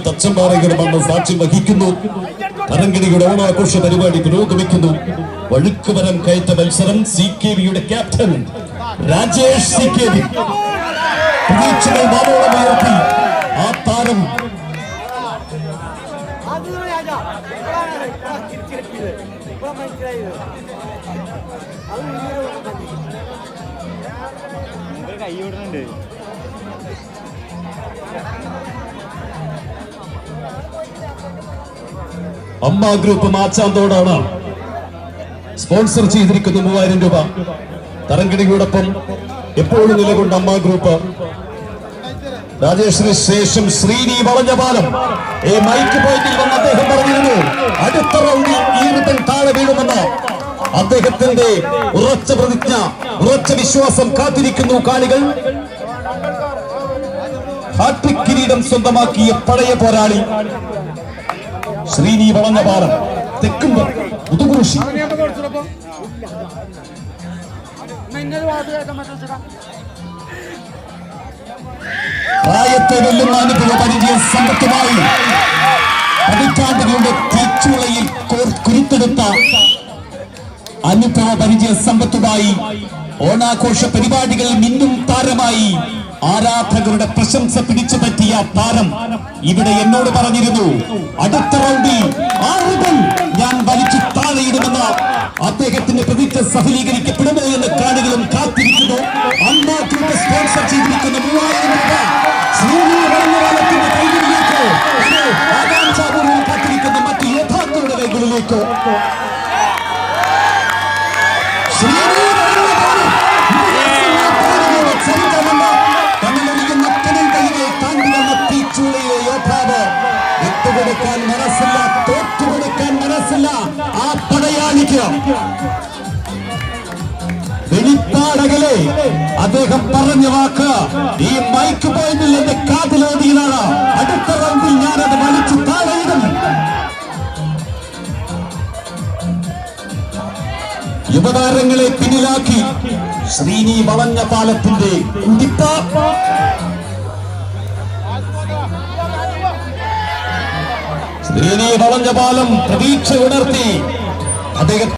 തച്ചമ്പാറയുടെ സാക്ഷ്യം വഹിക്കുന്നു. തരംഗിണിയുടെ ഓണാഘോഷ പരിപാടി പുരോഗമിക്കുന്നു. വഴുക്കുമരം കയറ്റ മത്സരം CKVയുടെ ക്യാപ്റ്റൻ രാജേഷ് CKV പ്രതീക്ഷകൾ വാനോളമുയർത്തി. ആ താരം കൈവിടുന്നുണ്ട്. അമ്മ ഗ്രൂപ്പ് മാച്ചാന്തോടാണ് സ്പോൺസർ ചെയ്തിരിക്കുന്ന 3000 രൂപ. തരംഗിണിയോടൊപ്പം എപ്പോഴും നിലകൊണ്ട് അമ്മ ഗ്രൂപ്പ്. രാജേഷിന് ശേഷം ശ്രീനി വളഞ്ഞപാലം മൈക്ക് പോയിന്റിൽ വന്ന് അദ്ദേഹം പറഞ്ഞിരുന്നു അടുത്ത റൗണ്ടിൽ ഈ റിട്ടൺ താഴെ വീഴുമെന്ന്. അദ്ദേഹത്തിന്റെ ഉറച്ച പ്രതിജ്ഞ, ഉറച്ച വിശ്വാസം കാത്തിരിക്കുന്നു കാണികൾ. ഹാട്രിക് കിരീടം സ്വന്തമാക്കിയ പഴയ പോരാളി ശ്രീനി വളഞ്ഞപാലം തെക്കുംപുറം മുതുകുരിശി. പ്രായത്തെ വെല്ലുന്ന അനുഭവ പരിചയ സമ്പത്തുമായി പതിറ്റാണ്ടുകളുടെ തീച്ചുളയിൽ കുരുത്തെടുത്ത അനുഭവ പരിചയ സമ്പത്തുമായി ഓണാഘോഷ പരിപാടികളിൽ മിന്നും താരമായി ആരാധകരുടെ പ്രശംസ പിടിച്ചു പറ്റിയ താരം ഇവിടെ എന്നോട് പറഞ്ഞിരുന്നു അടുത്ത റൗണ്ടിൽ ആ റിബൺ ഞാൻ വലിച്ചു താഴെയിടുമെന്ന്. അദ്ദേഹത്തിന്റെ പ്രതിജ്ഞ സഫലീകരിക്കപ്പെടുമോ എന്ന് കാണികളും കാത്തിരിക്കുന്നു. അമ്മ ഗ്രൂപ്പ് സ്പോൺസർ ചെയ്തിരിക്കുന്ന 3000 രൂപ ശ്രീനി വളഞ്ഞപാലത്തിന്റെ കൈകളിലേക്ക്, ആകാംക്ഷാപൂർവ്വം കാത്തിരിക്കുന്ന മറ്റ് യോദ്ധാക്കളുടെ കൈകളിലേക്ക്. വിട്ടുകൊടുക്കാൻ മനസ്സില്ല, തോറ്റുകൊടുക്കാൻ മനസ്സില്ല ആ പടയാളിക്ക്. വെളിപ്പാടകലെ അദ്ദേഹം പറഞ്ഞ വാക്ക് ഈ മൈക്ക് പോയിന്റിൽ എന്റെ കാതിലോതിയിലാണ്. അടുത്ത റൗണ്ടിൽ ഞാനത് വലിച്ചു താഴെയിടും. യുവതാരങ്ങളെ പിന്നിലാക്കി ശ്രീനി വളഞ്ഞപാലത്തിന്റെ കുതിപ്പ. ശ്രീനി വളഞ്ഞപാലം പ്രതീക്ഷ ഉണർത്തി അദ്ദേഹം